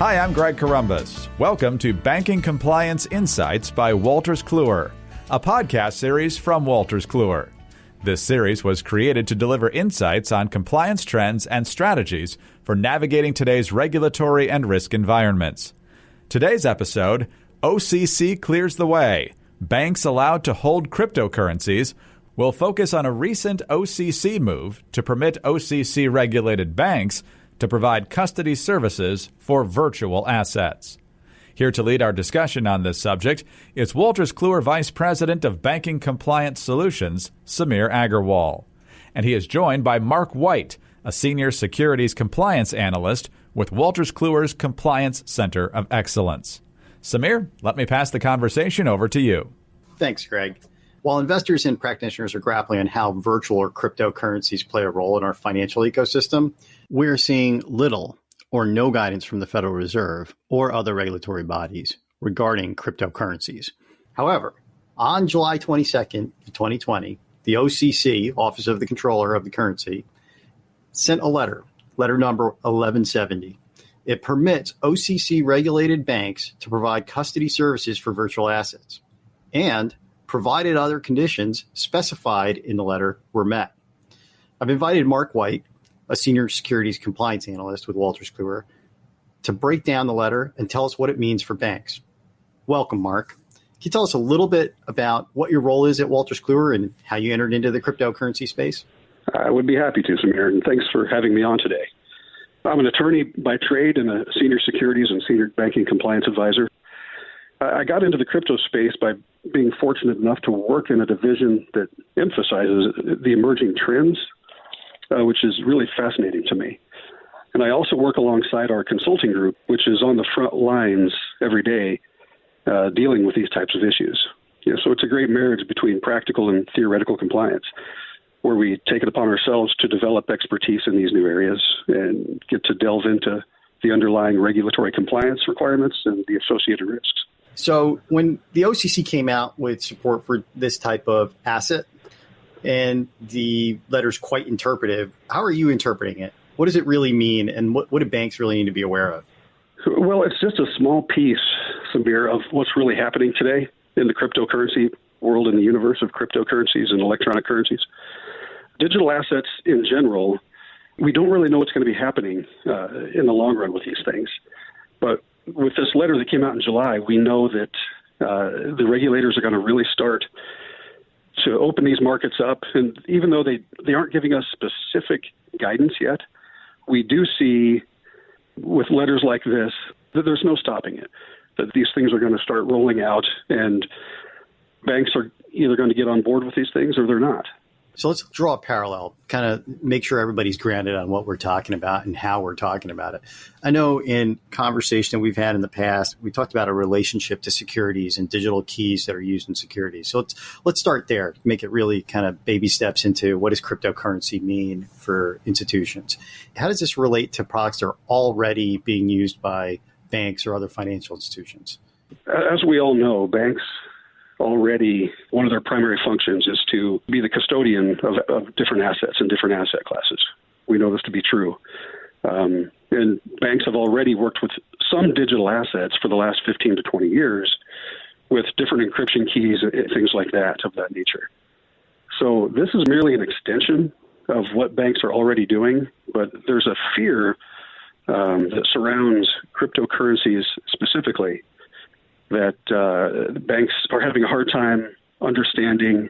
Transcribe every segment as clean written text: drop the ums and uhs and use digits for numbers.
Hi, I'm Greg Corombos. Welcome to Banking Compliance Insights by Wolters Kluwer, a podcast series from Wolters Kluwer. This series was created to deliver insights on compliance trends and strategies for navigating today's regulatory and risk environments. Today's episode, OCC clears the way. Banks allowed to hold cryptocurrencies, will focus on a recent OCC move to permit OCC-regulated banks to provide custody services for virtual assets. Here to lead our discussion on this subject is Wolters Kluwer Vice President of Banking Compliance Solutions, Samir Agarwal. And he is joined by Mark White, a Senior Securities Compliance Analyst with Wolters Kluwer's Compliance Center of Excellence. Samir, let me pass the conversation over to you. Thanks, Greg. While investors and practitioners are grappling on how virtual or cryptocurrencies play a role in our financial ecosystem, we're seeing little or no guidance from the Federal Reserve or other regulatory bodies regarding cryptocurrencies. However, on July 22nd, 2020, the OCC, Office of the Comptroller of the Currency, sent a letter number 1170. It permits OCC-regulated banks to provide custody services for virtual assets, and provided other conditions specified in the letter were met. I've invited Mark White, a Senior Securities Compliance Analyst with Wolters Kluwer, to break down the letter and tell us what it means for banks. Welcome, Mark. Can you tell us a little bit about what your role is at Wolters Kluwer and how you entered into the cryptocurrency space? I would be happy to, Samir, and thanks for having me on today. I'm an attorney by trade and a senior securities and senior banking compliance advisor. I got into the crypto space by being fortunate enough to work in a division that emphasizes the emerging trends, which is really fascinating to me. And I also work alongside our consulting group, which is on the front lines every day dealing with these types of issues. So it's a great marriage between practical and theoretical compliance, where we take it upon ourselves to develop expertise in these new areas and get to delve into the underlying regulatory compliance requirements and the associated risks. So when the OCC came out with support for this type of asset, and the letter's quite interpretive, how are you interpreting it? What does it really mean, and what do banks really need to be aware of? Well, it's just a small piece, Samir, of what's really happening today in the cryptocurrency world, in the universe of cryptocurrencies and electronic currencies. Digital assets in general, we don't really know what's going to be happening in the long run with these things. But with this letter that came out in July, we know that the regulators are going to really start to open these markets up. And even though they aren't giving us specific guidance yet, we do see with letters like this that there's no stopping it, that these things are going to start rolling out, and banks are either going to get on board with these things or they're not. So let's draw a parallel, kind of make sure everybody's grounded on what we're talking about and how we're talking about it. I know in conversation that we've had in the past, we talked about a relationship to securities and digital keys that are used in securities. So let's start there, make it really kind of baby steps into what does cryptocurrency mean for institutions. How does this relate to products that are already being used by banks or other financial institutions? As we all know, banks already, one of their primary functions is to be the custodian of different assets and different asset classes. We know this to be true. And banks have already worked with some digital assets for the last 15 to 20 years with different encryption keys and things like that of that nature. So this is merely an extension of what banks are already doing, but there's a fear that surrounds cryptocurrencies specifically, that banks are having a hard time understanding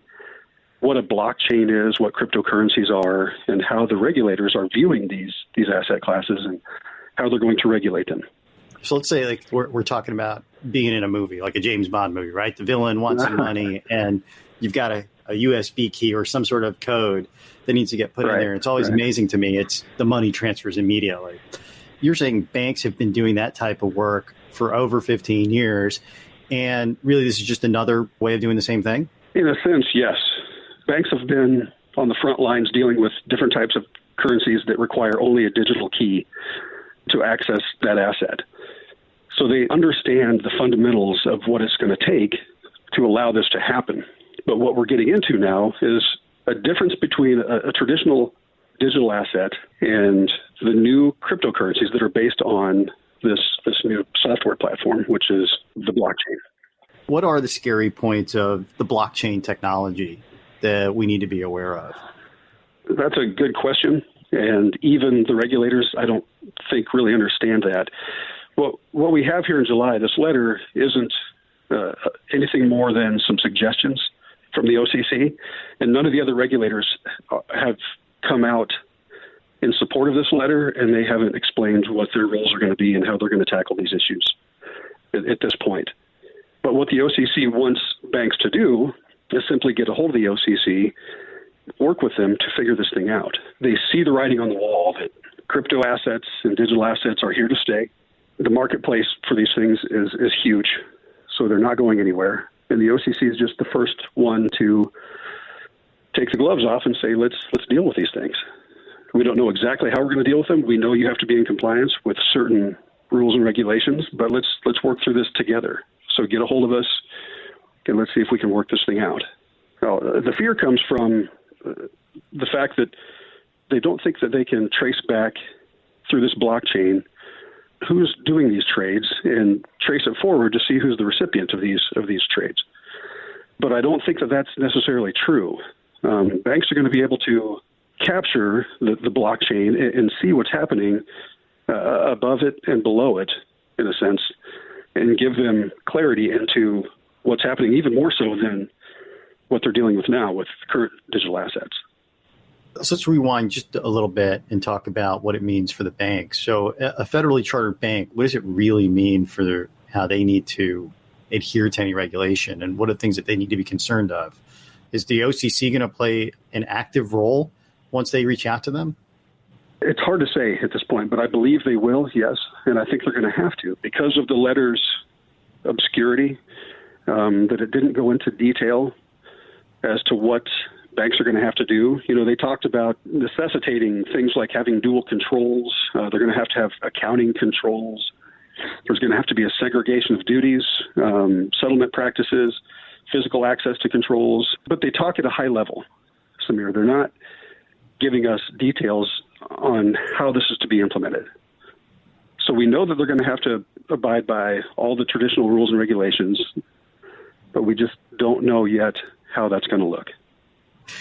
what a blockchain is, what cryptocurrencies are, and how the regulators are viewing these asset classes and how they're going to regulate them. So let's say like we're talking about being in a movie, like a James Bond movie, right? The villain wants some money, and you've got a USB key or some sort of code that needs to get put in there. It's always amazing to me. It's the money transfers immediately. You're saying banks have been doing that type of work for over 15 years, and really this is just another way of doing the same thing? In a sense, yes. Banks have been on the front lines dealing with different types of currencies that require only a digital key to access that asset. So they understand the fundamentals of what it's going to take to allow this to happen. But what we're getting into now is a difference between a traditional digital asset and the new cryptocurrencies that are based on this new software platform, which is the blockchain. What are the scary points of the blockchain technology that we need to be aware of? That's a good question. And even the regulators, I don't think, really understand that. Well, what we have here in July, this letter isn't anything more than some suggestions from the OCC, and none of the other regulators have come out in support of this letter, and they haven't explained what their roles are going to be and how they're going to tackle these issues at this point. But what the OCC wants banks to do is simply get a hold of the OCC, work with them to figure this thing out. They see the writing on the wall that crypto assets and digital assets are here to stay. The marketplace for these things is huge, so they're not going anywhere. And the OCC is just the first one to take the gloves off and say, let's deal with these things. We don't know exactly how we're going to deal with them. We know you have to be in compliance with certain rules and regulations, but let's work through this together. So get a hold of us, and let's see if we can work this thing out. Now, the fear comes from the fact that they don't think that they can trace back through this blockchain who's doing these trades and trace it forward to see who's the recipient of these trades. But I don't think that that's necessarily true. Banks are going to be able to capture the blockchain and see what's happening above it and below it, in a sense, and give them clarity into what's happening, even more so than what they're dealing with now with current digital assets. So let's rewind just a little bit and talk about what it means for the banks. So a federally chartered bank, what does it really mean for how they need to adhere to any regulation, and what are the things that they need to be concerned of? Is the OCC going to play an active role once they reach out to them? It's hard to say at this point, but I believe they will, yes. And I think they're going to have to because of the letter's obscurity, that it didn't go into detail as to what banks are going to have to do. You know, they talked about necessitating things like having dual controls. They're going to have accounting controls. There's going to have to be a segregation of duties, settlement practices, physical access to controls. But they talk at a high level, Samir. They're not giving us details on how this is to be implemented. So we know that they're going to have to abide by all the traditional rules and regulations, but we just don't know yet how that's going to look.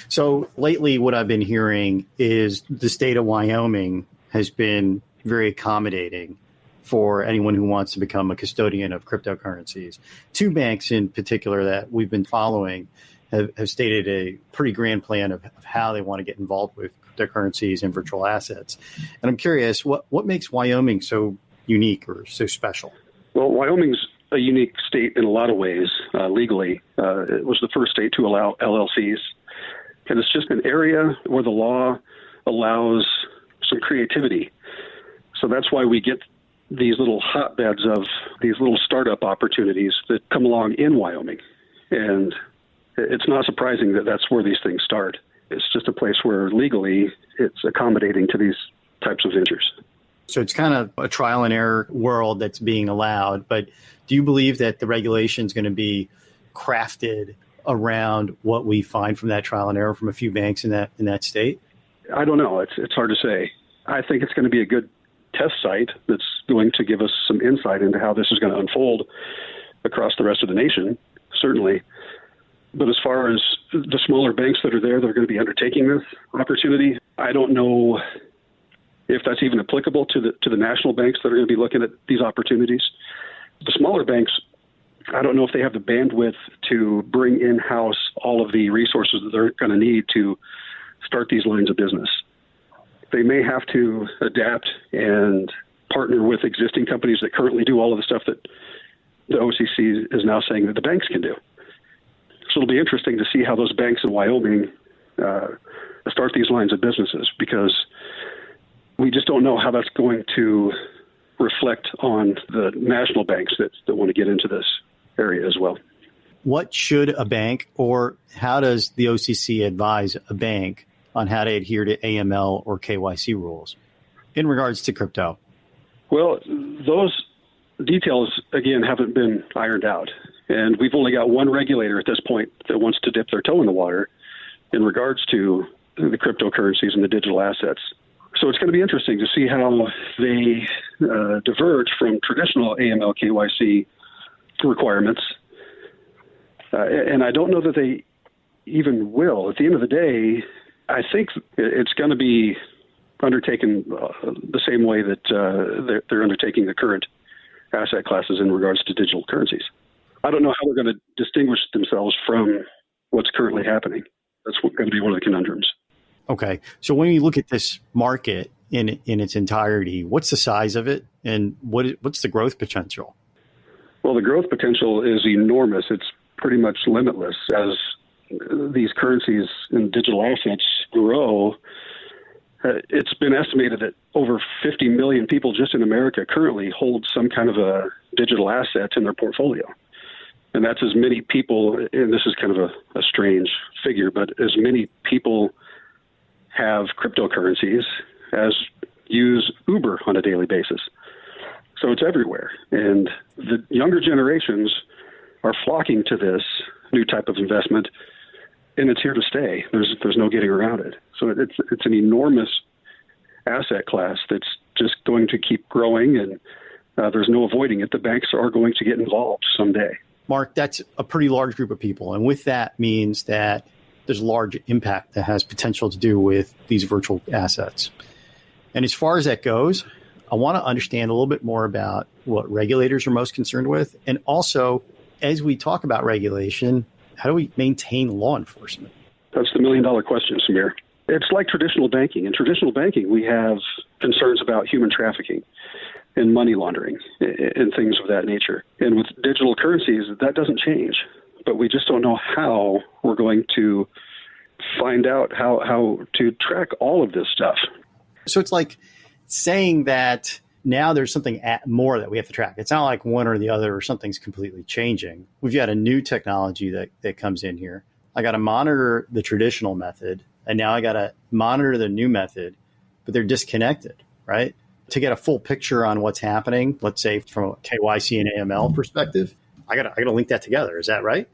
So lately what I've been hearing is the state of Wyoming has been very accommodating for anyone who wants to become a custodian of cryptocurrencies. Two banks in particular that we've been following have stated a pretty grand plan of how they want to get involved with cryptocurrencies and virtual assets. And I'm curious, what makes Wyoming so unique or so special? Well, Wyoming's a unique state in a lot of ways legally. It was the first state to allow LLCs. And it's just an area where the law allows some creativity. So that's why we get these little hotbeds of these little startup opportunities that come along in Wyoming. And it's not surprising that that's where these things start. It's just a place where legally it's accommodating to these types of ventures. So it's kind of a trial and error world that's being allowed. But do you believe that the regulation is going to be crafted around what we find from that trial and error from a few banks in that state? I don't know. It's hard to say. I think it's going to be a good test site that's going to give us some insight into how this is going to unfold across the rest of the nation, certainly. But as far as the smaller banks that are there that are going to be undertaking this opportunity, I don't know if that's even applicable to the national banks that are going to be looking at these opportunities. The smaller banks, I don't know if they have the bandwidth to bring in-house all of the resources that they're going to need to start these lines of business. They may have to adapt and partner with existing companies that currently do all of the stuff that the OCC is now saying that the banks can do. So it'll be interesting to see how those banks in Wyoming start these lines of businesses, because we just don't know how that's going to reflect on the national banks that want to get into this area as well. What should a bank, or how does the OCC advise a bank on how to adhere to AML or KYC rules in regards to crypto? Well, those details, again, haven't been ironed out. And we've only got one regulator at this point that wants to dip their toe in the water in regards to the cryptocurrencies and the digital assets. So it's going to be interesting to see how they diverge from traditional AML KYC requirements. And I don't know that they even will. At the end of the day, I think it's going to be undertaken the same way that they're undertaking the current asset classes in regards to digital currencies. I don't know how they're going to distinguish themselves from what's currently happening. That's going to be one of the conundrums. Okay. So when you look at this market in its entirety, what's the size of it and what's the growth potential? Well, the growth potential is enormous. It's pretty much limitless as these currencies and digital assets grow. It's been estimated that over 50 million people just in America currently hold some kind of a digital asset in their portfolio. And that's as many people, and this is kind of a strange figure, but as many people have cryptocurrencies as use Uber on a daily basis. So it's everywhere. And the younger generations are flocking to this new type of investment, and it's here to stay. There's no getting around it. So it's an enormous asset class that's just going to keep growing, and there's no avoiding it. The banks are going to get involved someday. Mark, that's a pretty large group of people. And with that means that there's large impact that has potential to do with these virtual assets. And as far as that goes, I want to understand a little bit more about what regulators are most concerned with. And also, as we talk about regulation, how do we maintain law enforcement? That's the million-dollar question, Samir. It's like traditional banking. In traditional banking, we have concerns about human trafficking and money laundering and things of that nature. And with digital currencies, that doesn't change. But we just don't know how we're going to find out how to track all of this stuff. So it's like saying that now there's something more that we have to track. It's not like one or the other or something's completely changing. We've got a new technology that comes in here. I got to monitor the traditional method, and now I got to monitor the new method, but they're disconnected, right? To get a full picture on what's happening, let's say from a KYC and AML perspective, I got to link that together. Is that right?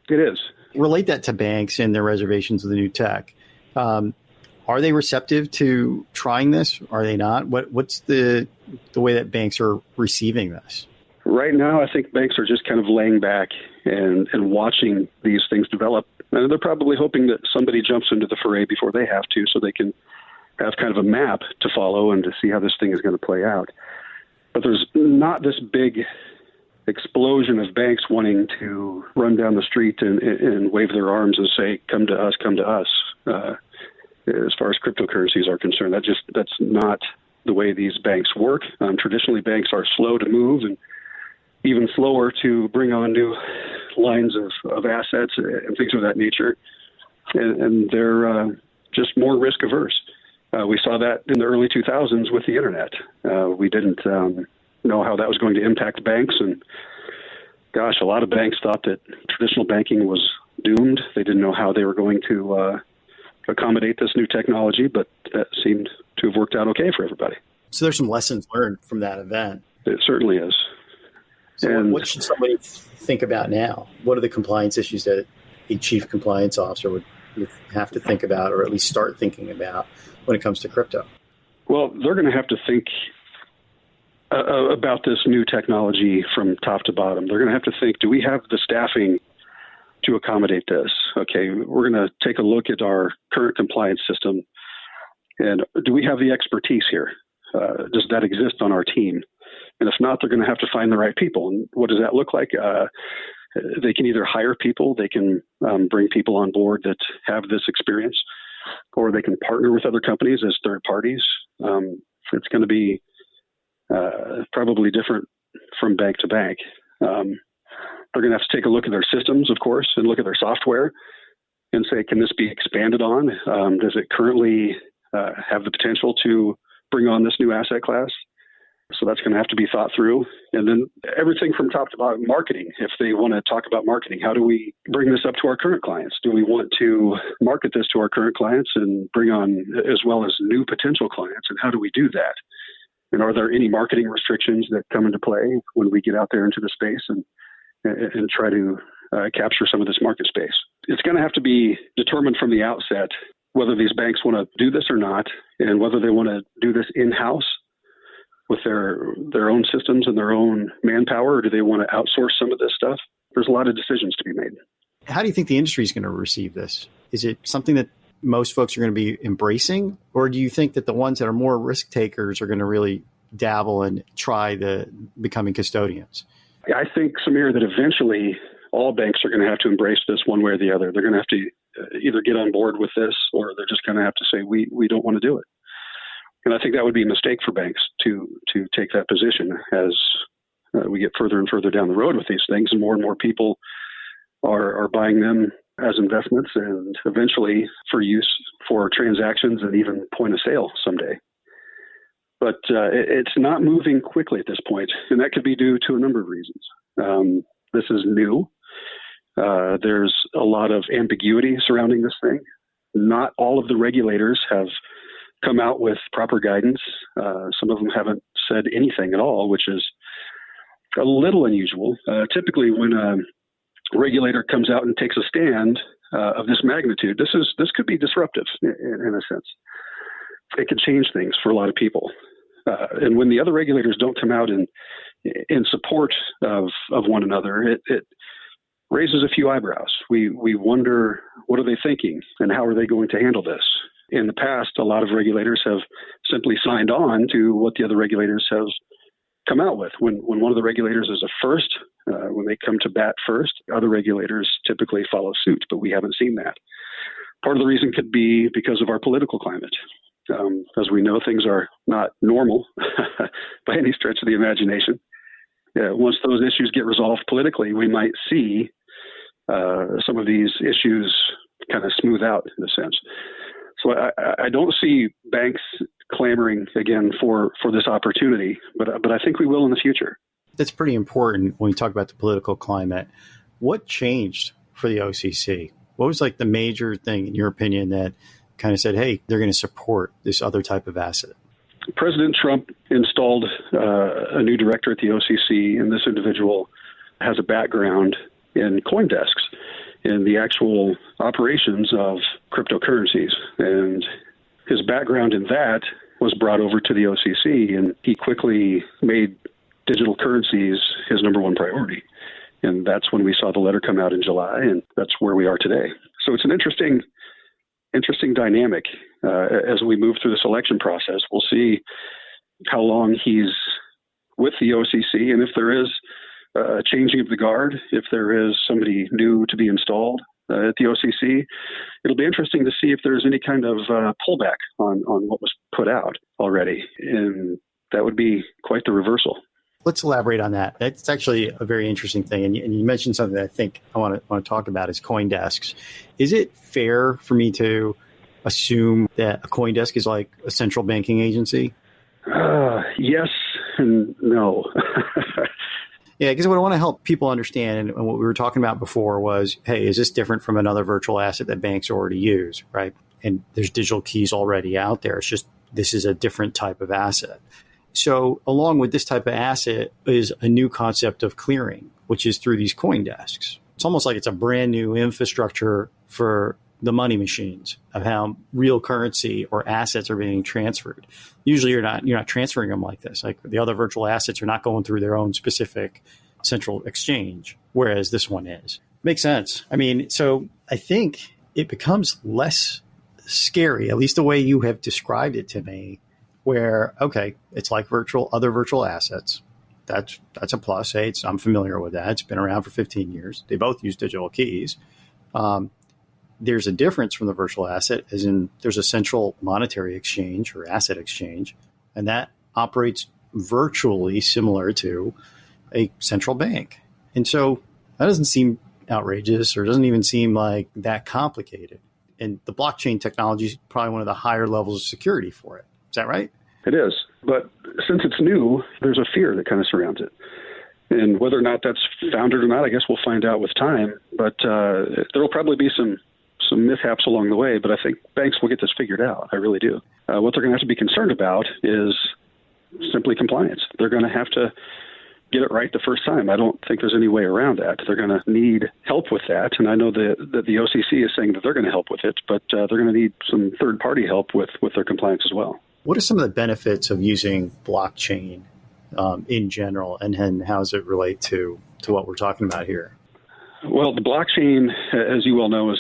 It is. Relate that to banks and their reservations of the new tech. Are they receptive to trying this? Are they not? What's the way that banks are receiving this? Right now, I think banks are just kind of laying back and watching these things develop. And they're probably hoping that somebody jumps into the fray before they have to, so they can have kind of a map to follow and to see how this thing is going to play out. But there's not this big explosion of banks wanting to run down the street and wave their arms and say, come to us, come to us. As far as cryptocurrencies are concerned, that's not the way these banks work. Traditionally, banks are slow to move and even slower to bring on new lines of assets and things of that nature. And they're just more risk averse. We saw that in the early 2000s with the internet. We didn't know how that was going to impact banks. And gosh, a lot of banks thought that traditional banking was doomed. They didn't know how they were going to accommodate this new technology, but that seemed to have worked out okay for everybody. So there's some lessons learned from that event. It certainly is. So and what should somebody think about now? What are the compliance issues that a chief compliance officer would have to think about, or at least start thinking about when it comes to crypto? Well, they're going to have to think about this new technology from top to bottom. They're going to have to think, do we have the staffing to accommodate this? Okay, we're going to take a look at our current compliance system, and do we have the expertise here? Does that exist on our team? And if not, they're going to have to find the right people. And what does that look like? They can either hire people, they can bring people on board that have this experience, or they can partner with other companies as third parties. It's going to be probably different from bank to bank. They're going to have to take a look at their systems, of course, and look at their software and say, can this be expanded on? Does it currently have the potential to bring on this new asset class? So that's going to have to be thought through. And then everything from top to bottom, marketing. If they want to talk about marketing, how do we bring this up to our current clients? Do we want to market this to our current clients and bring on as well as new potential clients? And how do we do that? And are there any marketing restrictions that come into play when we get out there into the space and try to capture some of this market space? It's going to have to be determined from the outset whether these banks want to do this or not, and whether they want to do this in-house with their own systems and their own manpower, or do they want to outsource some of this stuff? There's a lot of decisions to be made. How do you think the industry is going to receive this? Is it something that most folks are going to be embracing, or do you think that the ones that are more risk takers are going to really dabble and try becoming custodians? I think, Samir, that eventually all banks are going to have to embrace this one way or the other. They're going to have to either get on board with this, or they're just going to have to say, we don't want to do it. And I think that would be a mistake for banks to take that position as we get further and further down the road with these things, and more people are buying them as investments and eventually for use for transactions and even point of sale someday. But it's not moving quickly at this point, and that could be due to a number of reasons. This is new. There's a lot of ambiguity surrounding this thing. Not all of the regulators have come out with proper guidance. Some of them haven't said anything at all, which is a little unusual. Typically, when a regulator comes out and takes a stand of this magnitude, this could be disruptive in a sense. It could change things for a lot of people. And when the other regulators don't come out in support of one another, it raises a few eyebrows. We wonder, what are they thinking and how are they going to handle this? In the past, a lot of regulators have simply signed on to what the other regulators have come out with. When one of the regulators is a first, when they come to bat first, other regulators typically follow suit, but we haven't seen that. Part of the reason could be because of our political climate. As we know, things are not normal by any stretch of the imagination. Once those issues get resolved politically, we might see some of these issues kind of smooth out in a sense. So I don't see banks clamoring again for this opportunity, but I think we will in the future. That's pretty important when you talk about the political climate. What changed for the OCC? What was like the major thing, in your opinion, that kind of said, hey, they're going to support this other type of asset? President Trump installed a new director at the OCC, and this individual has a background in CoinDesks, in the actual operations of cryptocurrencies. And his background in that was brought over to the OCC, and he quickly made digital currencies his number one priority. And that's when we saw the letter come out in July, and that's where we are today. So it's an interesting dynamic as we move through this election process. We'll see how long he's with the OCC, and if there is a changing of the guard, if there is somebody new to be installed at the OCC, it'll be interesting to see if there's any kind of pullback on what was put out already, and that would be quite the reversal. Let's elaborate on that. That's actually a very interesting thing. And you mentioned something that I think I want to talk about is CoinDesks. Is it fair for me to assume that a CoinDesk is like a central banking agency? Yes and no. Yeah, because what I want to help people understand, and what we were talking about before was, hey, is this different from another virtual asset that banks already use, right? And there's digital keys already out there. It's just this is a different type of asset. So along with this type of asset is a new concept of clearing, which is through these CoinDesks. It's almost like it's a brand new infrastructure for the money machines of how real currency or assets are being transferred. Usually you're not transferring them like this. Like the other virtual assets are not going through their own specific central exchange, whereas this one is. Makes sense. I mean, so I think it becomes less scary, at least the way you have described it to me, where, okay, it's like other virtual assets. That's a plus. Hey, I'm familiar with that. It's been around for 15 years. They both use digital keys. There's a difference from the virtual asset, as in there's a central monetary exchange or asset exchange, and that operates virtually similar to a central bank. And so that doesn't seem outrageous or doesn't even seem like that complicated. And the blockchain technology is probably one of the higher levels of security for it. Is that right? It is. But since it's new, there's a fear that kind of surrounds it. And whether or not that's founded or not, I guess we'll find out with time. But there will probably be some mishaps along the way, but I think banks will get this figured out. I really do. What they're going to have to be concerned about is simply compliance. They're going to have to get it right the first time. I don't think there's any way around that. They're going to need help with that. And I know that the OCC is saying that they're going to help with it, but they're going to need some third-party help with their compliance as well. What are some of the benefits of using blockchain in general, and how does it relate to what we're talking about here? Well, the blockchain, as you well know, is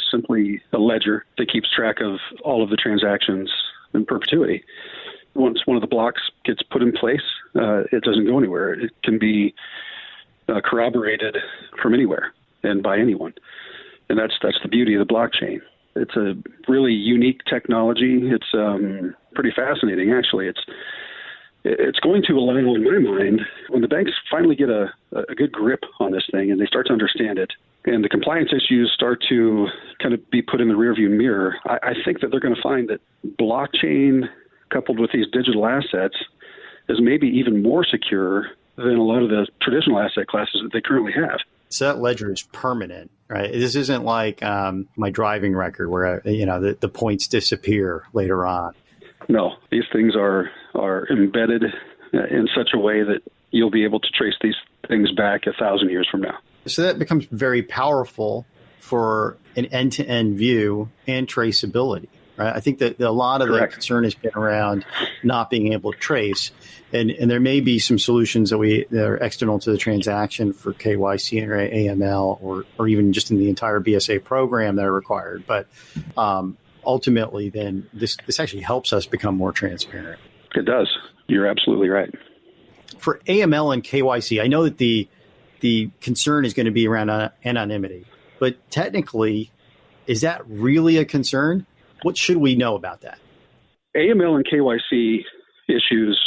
simply a ledger that keeps track of all of the transactions in perpetuity. Once one of the blocks gets put in place, it doesn't go anywhere. It can be corroborated from anywhere and by anyone. And that's the beauty of the blockchain. It's a really unique technology. It's pretty fascinating, actually. It's going to allow, in my mind, when the banks finally get a good grip on this thing and they start to understand it, and the compliance issues start to kind of be put in the rearview mirror, I think that they're going to find that blockchain coupled with these digital assets is maybe even more secure than a lot of the traditional asset classes that they currently have. So that ledger is permanent, right? This isn't like my driving record where the points disappear later on. No, these things are embedded in such a way that you'll be able to trace these things back 1,000 years from now. So that becomes very powerful for an end-to-end view and traceability, right? I think that a lot of Correct. the concern has been around not being able to trace, and there may be some solutions that are external to the transaction for KYC and AML, or even just in the entire BSA program that are required. But ultimately, then this actually helps us become more transparent. It does. You're absolutely right. For AML and KYC, I know that the concern is going to be around anonymity, but technically, is that really a concern? What should we know about that? AML and KYC issues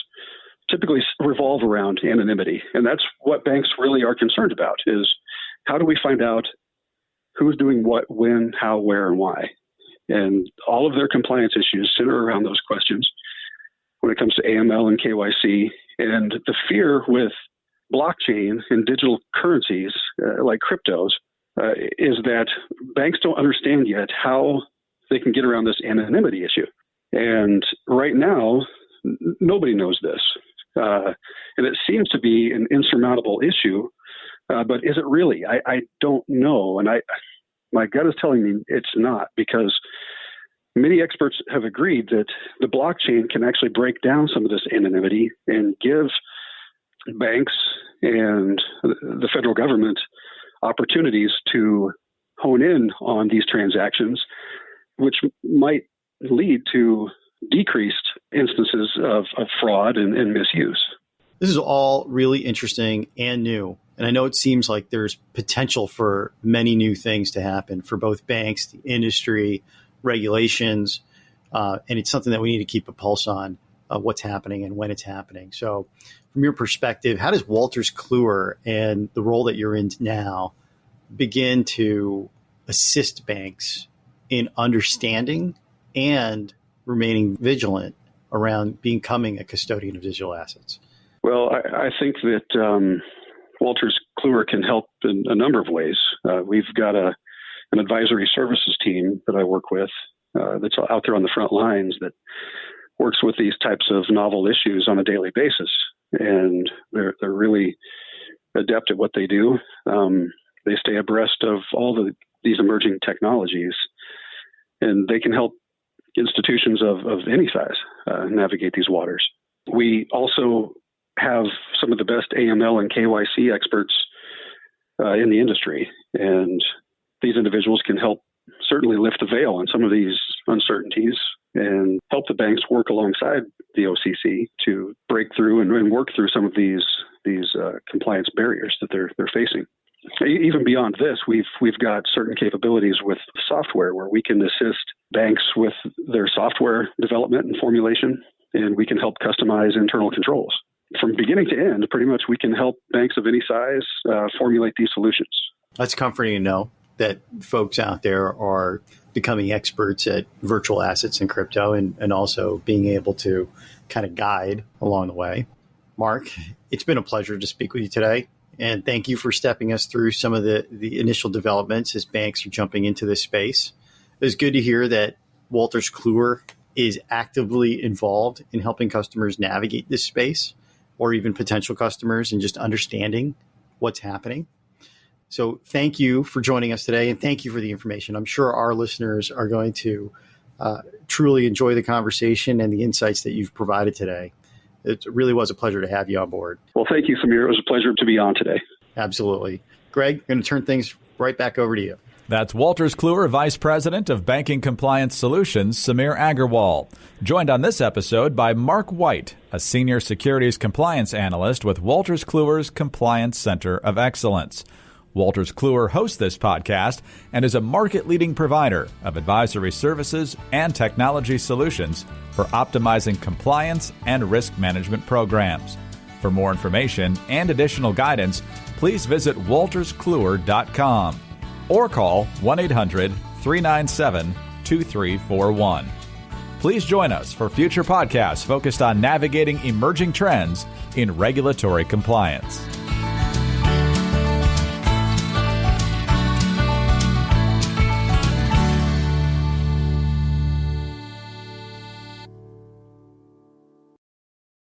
typically revolve around anonymity, and that's what banks really are concerned about, is how do we find out who's doing what, when, how, where, and why? And all of their compliance issues center around those questions when it comes to AML and KYC. And the fear with blockchain and digital currencies like cryptos is that banks don't understand yet how they can get around this anonymity issue. And right now, nobody knows this. And it seems to be an insurmountable issue, but is it really? I don't know. And my gut is telling me it's not, because many experts have agreed that the blockchain can actually break down some of this anonymity and give banks and the federal government opportunities to hone in on these transactions, which might lead to decreased instances of fraud and misuse. This is all really interesting and new. And I know it seems like there's potential for many new things to happen for both banks, the industry, regulations, and it's something that we need to keep a pulse on what's happening and when it's happening. So from your perspective, how does Wolters Kluwer and the role that you're in now begin to assist banks in understanding and remaining vigilant around becoming a custodian of digital assets? Well, I think that Wolters Kluwer can help in a number of ways. We've got an advisory services team that I work with that's out there on the front lines that works with these types of novel issues on a daily basis. And they're really adept at what they do. They stay abreast of all these emerging technologies, and they can help institutions of any size navigate these waters. We also have some of the best AML and KYC experts in the industry, and these individuals can help certainly lift the veil on some of these uncertainties and help the banks work alongside the OCC to break through and work through some of these compliance barriers that they're facing. Even beyond this, we've got certain capabilities with software where we can assist banks with their software development and formulation, and we can help customize internal controls. From beginning to end, pretty much we can help banks of any size formulate these solutions. That's comforting to know that folks out there are becoming experts at virtual assets and crypto, and also being able to kind of guide along the way. Mark, it's been a pleasure to speak with you today. And thank you for stepping us through some of the initial developments as banks are jumping into this space. It's good to hear that Wolters Kluwer is actively involved in helping customers navigate this space. or even potential customers and just understanding what's happening. So thank you for joining us today, and thank you for the information. I'm sure our listeners are going to truly enjoy the conversation and the insights that you've provided today. It really was a pleasure to have you on board. Well, thank you, Samir. It was a pleasure to be on today. Absolutely. Greg, I'm going to turn things right back over to you. That's Wolters Kluwer, Vice President of Banking Compliance Solutions, Samir Agarwal, joined on this episode by Mark White, a Senior Securities Compliance Analyst with Wolters Kluwer's Compliance Center of Excellence. Wolters Kluwer hosts this podcast and is a market-leading provider of advisory services and technology solutions for optimizing compliance and risk management programs. For more information and additional guidance, please visit wolterskluwer.com or call 1-800-397-2341. Please join us for future podcasts focused on navigating emerging trends in regulatory compliance.